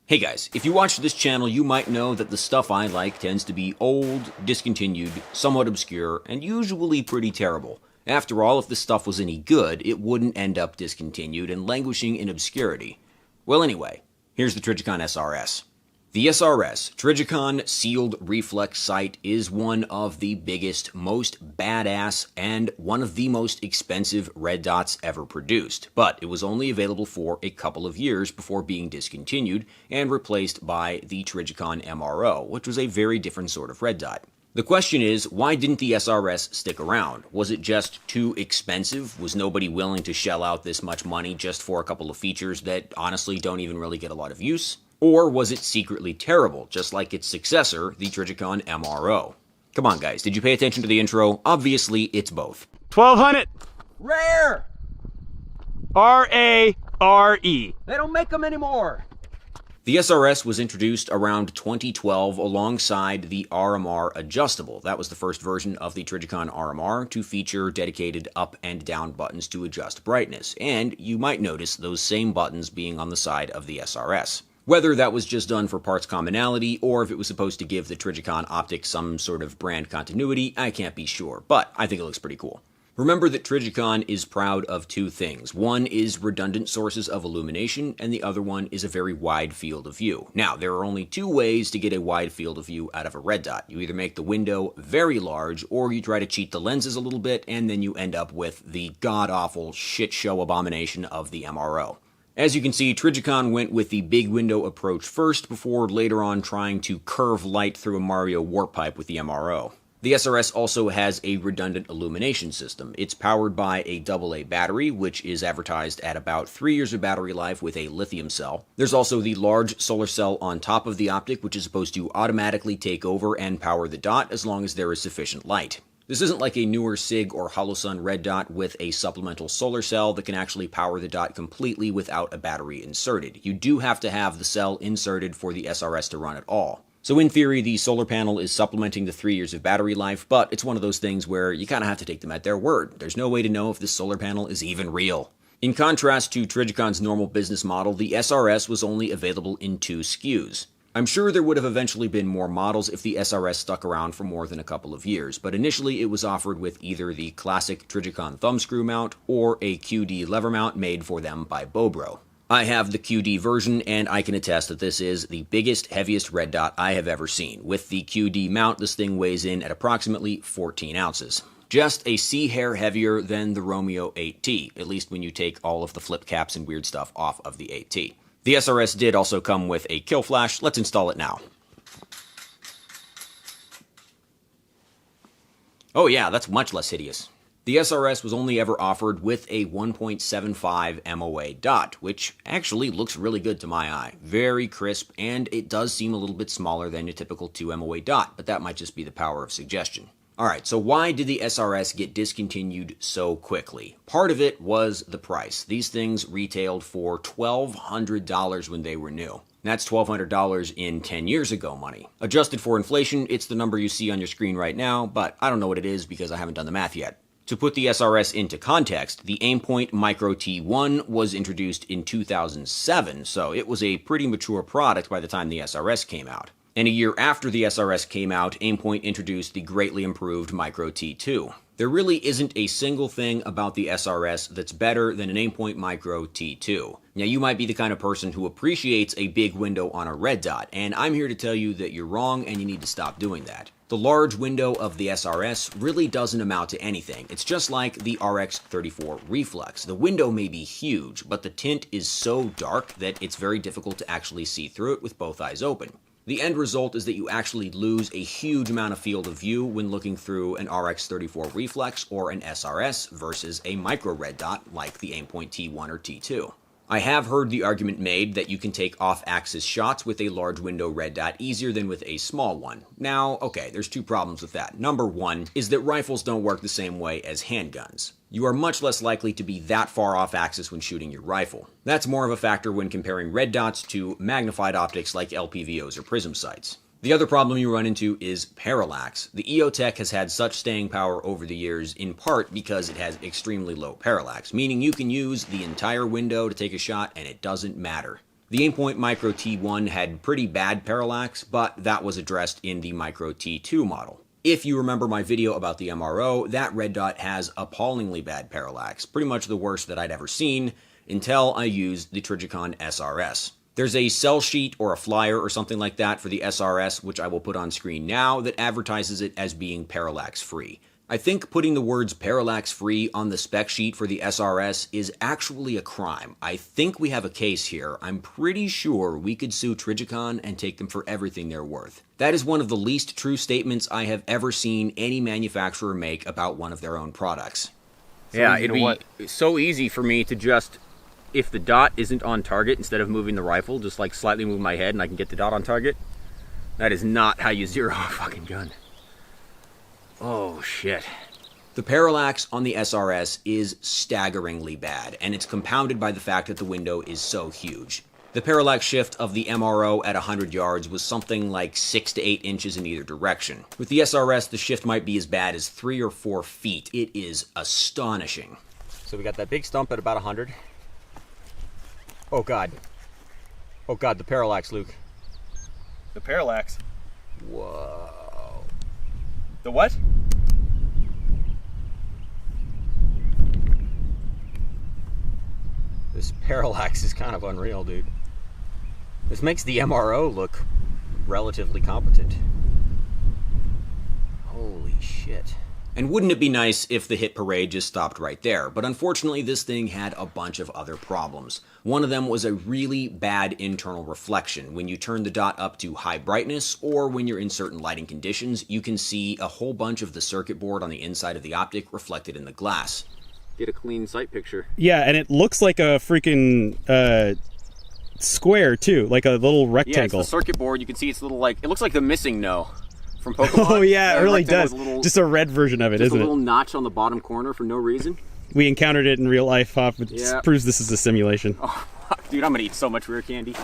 Hey guys, if you watch this channel, you might know that the stuff I like tends to be old, discontinued, somewhat obscure, and usually pretty terrible. After all, if this stuff was any good, it wouldn't end up discontinued and languishing in obscurity. Well anyway, here's the Trijicon SRS. The SRS, Trijicon Sealed Reflex Sight, is one of the biggest, most badass, and one of the most expensive red dots ever produced, but it was only available for a couple of years before being discontinued and replaced by the Trijicon MRO, which was a very different sort of red dot. The question is, why didn't the SRS stick around? Was it just too expensive? Was nobody willing to shell out this much money just for a couple of features that honestly don't even really get a lot of use? Or was it secretly terrible, just like its successor, the Trijicon MRO? Come on guys, did you pay attention to the intro? Obviously, it's both. 1200! Rare! R-A-R-E. They don't make them anymore. The SRS was introduced around 2012 alongside the RMR Adjustable. That was the first version of the Trijicon RMR to feature dedicated up and down buttons to adjust brightness, and you might notice those same buttons being on the side of the SRS. Whether that was just done for parts commonality, or if it was supposed to give the Trijicon optics some sort of brand continuity, I can't be sure, but I think it looks pretty cool. Remember that Trijicon is proud of two things. One is redundant sources of illumination, and the other one is a very wide field of view. Now, there are only two ways to get a wide field of view out of a red dot. You either make the window very large, or you try to cheat the lenses a little bit, and then you end up with the god-awful shit show abomination of the MRO. As you can see, Trijicon went with the big window approach first, before later on trying to curve light through a Mario warp pipe with the MRO. The SRS also has a redundant illumination system. It's powered by a AA battery, which is advertised at about 3 years of battery life with a lithium cell. There's also the large solar cell on top of the optic, which is supposed to automatically take over and power the dot as long as there is sufficient light. This isn't like a newer SIG or Holosun red dot with a supplemental solar cell that can actually power the dot completely without a battery inserted. You do have to have the cell inserted for the SRS to run at all. So in theory, the solar panel is supplementing the 3 years of battery life, but it's one of those things where you kind of have to take them at their word. There's no way to know if this solar panel is even real. In contrast to Trijicon's normal business model, the SRS was only available in 2 SKUs. I'm sure there would have eventually been more models if the SRS stuck around for more than a couple of years, but initially it was offered with either the classic Trijicon thumbscrew mount or a QD lever mount made for them by Bobro. I have the QD version, and I can attest that this is the biggest, heaviest red dot I have ever seen. With the QD mount, this thing weighs in at approximately 14 ounces. Just a C-hair heavier than the Romeo 8T, at least when you take all of the flip caps and weird stuff off of the 8T. The SRS did also come with a kill flash. Let's install it now. Oh yeah, that's much less hideous. The SRS was only ever offered with a 1.75 MOA dot, which actually looks really good to my eye. Very crisp, and it does seem a little bit smaller than your typical 2 MOA dot, but that might just be the power of suggestion. Alright, so why did the SRS get discontinued so quickly? Part of it was the price. These things retailed for $1,200 when they were new. That's $1,200 in 10 years ago money. Adjusted for inflation, it's the number you see on your screen right now, but I don't know what it is because I haven't done the math yet. To put the SRS into context, the Aimpoint Micro T1 was introduced in 2007, so it was a pretty mature product by the time the SRS came out. And a year after the SRS came out, Aimpoint introduced the greatly improved Micro T2. There really isn't a single thing about the SRS that's better than an Aimpoint Micro T2. Now, you might be the kind of person who appreciates a big window on a red dot, and I'm here to tell you that you're wrong and you need to stop doing that. The large window of the SRS really doesn't amount to anything. It's just like the RX34 Reflex. The window may be huge, but the tint is so dark that it's very difficult to actually see through it with both eyes open. The end result is that you actually lose a huge amount of field of view when looking through an RX34 Reflex or an SRS versus a micro red dot like the Aimpoint T1 or T2. I have heard the argument made that you can take off-axis shots with a large window red dot easier than with a small one. Now, okay, there's 2 problems with that. Number 1 is that rifles don't work the same way as handguns. You are much less likely to be that far off-axis when shooting your rifle. That's more of a factor when comparing red dots to magnified optics like LPVOs or prism sights. The other problem you run into is parallax. The EOTech has had such staying power over the years in part because it has extremely low parallax, meaning you can use the entire window to take a shot and it doesn't matter. The The Aimpoint Micro T1 had pretty bad parallax, but that was addressed in the Micro T2 model. If you remember my video about the MRO, that red dot has appallingly bad parallax, pretty much the worst that I'd ever seen, until I used the Trijicon SRS. There's a sell sheet or a flyer or something like that for the SRS, which I will put on screen now, that advertises it as being parallax-free. I think putting the words parallax-free on the spec sheet for the SRS is actually a crime. I think we have a case here. I'm pretty sure we could sue Trijicon and take them for everything they're worth. That is one of the least true statements I have ever seen any manufacturer make about one of their own products. Yeah, it'd be so easy for me to just, if the dot isn't on target, instead of moving the rifle, just like slightly move my head and I can get the dot on target. That is not how you zero a fucking gun. Oh shit. The parallax on the SRS is staggeringly bad, and it's compounded by the fact that the window is so huge. The parallax shift of the MRO at 100 yards was something like 6 to 8 inches in either direction. With the SRS, the shift might be as bad as 3 or 4 feet. It is astonishing. So we got that big stump at about 100. Oh god. Oh god, the parallax, Luke. The parallax? Whoa. The what? This parallax is kind of unreal, dude. This makes the MRO look relatively competent. Holy shit. And wouldn't it be nice if the hit parade just stopped right there? But unfortunately, this thing had a bunch of other problems. One of them was a really bad internal reflection. When you turn the dot up to high brightness, or when you're in certain lighting conditions, you can see a whole bunch of the circuit board on the inside of the optic reflected in the glass. Get a clean sight picture. Yeah, and it looks like a freaking square too, like a little rectangle. Yeah, it's the circuit board. You can see it's little like, it looks like the missing no from Pokemon. Oh yeah, it really does. Just a red version of it, isn't it? Just a little notch on the bottom corner for no reason. We encountered it in real life, Huff. It proves this is a simulation. Oh, dude, I'm gonna eat so much rear candy.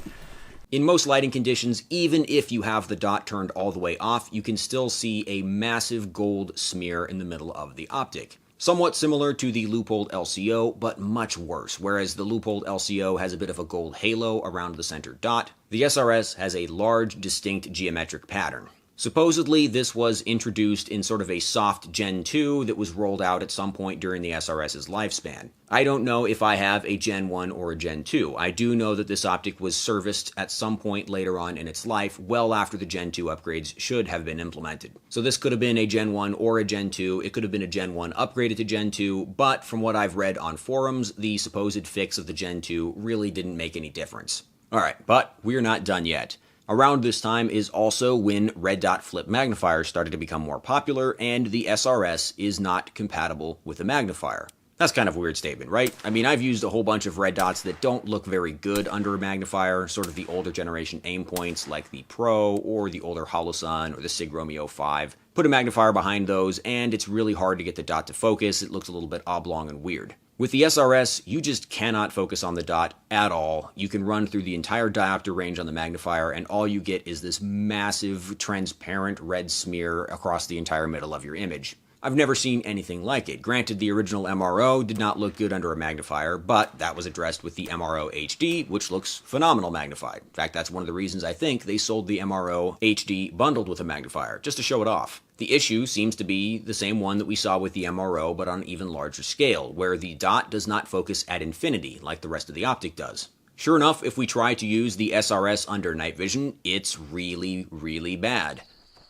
In most lighting conditions, even if you have the dot turned all the way off, you can still see a massive gold smear in the middle of the optic. Somewhat similar to the loopholed LCO, but much worse. Whereas the loopholed LCO has a bit of a gold halo around the center dot, the SRS has a large, distinct geometric pattern. Supposedly, this was introduced in sort of a soft Gen 2 that was rolled out at some point during the SRS's lifespan. I don't know if I have a Gen 1 or a Gen 2. I do know that this optic was serviced at some point later on in its life, well after the Gen 2 upgrades should have been implemented. So this could have been a Gen 1 or a Gen 2. It could have been a Gen 1 upgraded to Gen 2, but from what I've read on forums, the supposed fix of the Gen 2 really didn't make any difference. Alright, but we're not done yet. Around this time is also when red dot flip magnifiers started to become more popular, and the SRS is not compatible with a magnifier. That's kind of a weird statement, right? I mean, I've used a whole bunch of red dots that don't look very good under a magnifier, sort of the older generation aim points like the Pro or the older Holosun or the Sig Romeo 5. Put a magnifier behind those, and it's really hard to get the dot to focus. It looks a little bit oblong and weird. With the SRS, you just cannot focus on the dot at all. You can run through the entire diopter range on the magnifier, and all you get is this massive, transparent red smear across the entire middle of your image. I've never seen anything like it. Granted, the original MRO did not look good under a magnifier, but that was addressed with the MRO HD, which looks phenomenal magnified. In fact, that's one of the reasons I think they sold the MRO HD bundled with a magnifier, just to show it off. The issue seems to be the same one that we saw with the MRO, but on an even larger scale, where the dot does not focus at infinity like the rest of the optic does. Sure enough, if we try to use the SRS under night vision, it's really, really bad.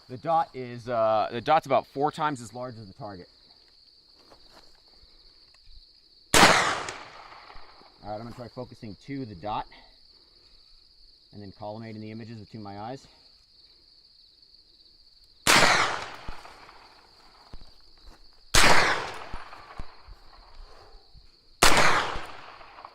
The dot's about 4 times as large as the target. Alright, I'm going to try focusing to the dot, and then collimating the images between my eyes.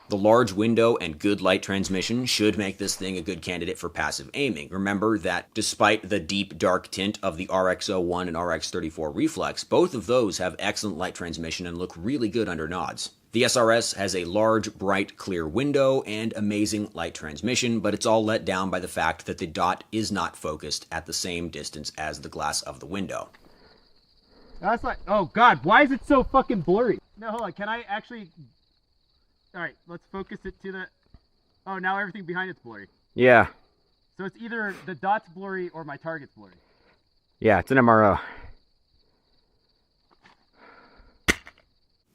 The large window and good light transmission should make this thing a good candidate for passive aiming. Remember that despite the deep dark tint of the RX-01 and RX-34 reflex, both of those have excellent light transmission and look really good under nods. The SRS has a large, bright, clear window and amazing light transmission, but it's all let down by the fact that the dot is not focused at the same distance as the glass of the window. That's like, oh god, why is it so fucking blurry? No, hold on, can I actually... Alright, let's focus it to the... Oh, now everything behind it's blurry. Yeah. So it's either the dot's blurry or my target's blurry. Yeah, it's an MRO.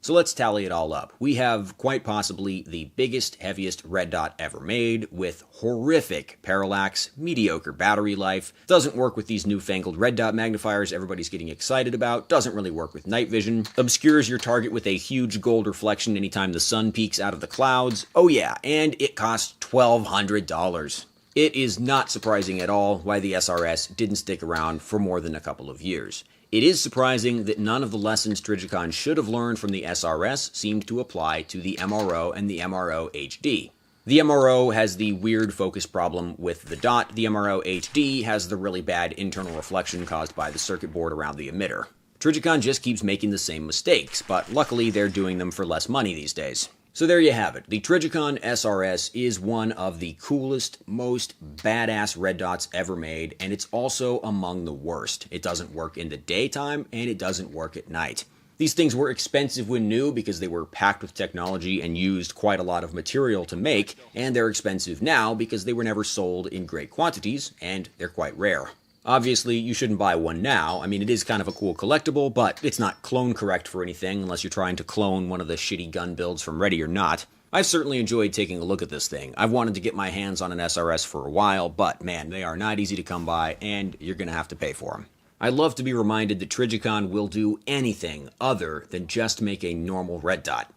So let's tally it all up. We have quite possibly the biggest, heaviest red dot ever made, with horrific parallax, mediocre battery life, doesn't work with these newfangled red dot magnifiers everybody's getting excited about, doesn't really work with night vision, obscures your target with a huge gold reflection anytime the sun peeks out of the clouds. Oh yeah, and it costs $1,200. It is not surprising at all why the SRS didn't stick around for more than a couple of years. It is surprising that none of the lessons Trijicon should have learned from the SRS seemed to apply to the MRO and the MRO HD. The MRO has the weird focus problem with the dot, the MRO HD has the really bad internal reflection caused by the circuit board around the emitter. Trijicon just keeps making the same mistakes, but luckily they're doing them for less money these days. So there you have it. The Trijicon SRS is one of the coolest, most badass red dots ever made, and it's also among the worst. It doesn't work in the daytime, and it doesn't work at night. These things were expensive when new because they were packed with technology and used quite a lot of material to make, and they're expensive now because they were never sold in great quantities, and they're quite rare. Obviously, you shouldn't buy one now. I mean, it is kind of a cool collectible, but it's not clone correct for anything unless you're trying to clone one of the shitty gun builds from Ready or Not. I've certainly enjoyed taking a look at this thing. I've wanted to get my hands on an SRS for a while, but man, they are not easy to come by, and you're going to have to pay for them. I love to be reminded that Trijicon will do anything other than just make a normal red dot.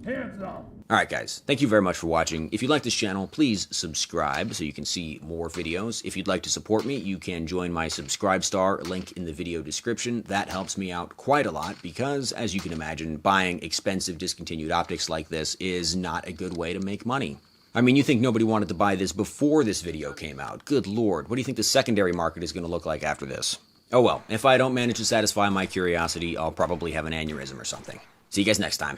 Hands up! Alright guys, thank you very much for watching. If you like this channel, please subscribe so you can see more videos. If you'd like to support me, you can join my Subscribe Star, link in the video description. That helps me out quite a lot because, as you can imagine, buying expensive discontinued optics like this is not a good way to make money. I mean, you think nobody wanted to buy this before this video came out. Good lord, what do you think the secondary market is going to look like after this? Oh well, if I don't manage to satisfy my curiosity, I'll probably have an aneurysm or something. See you guys next time.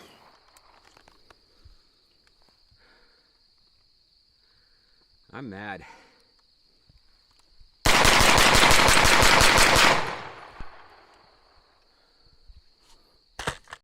I'm mad.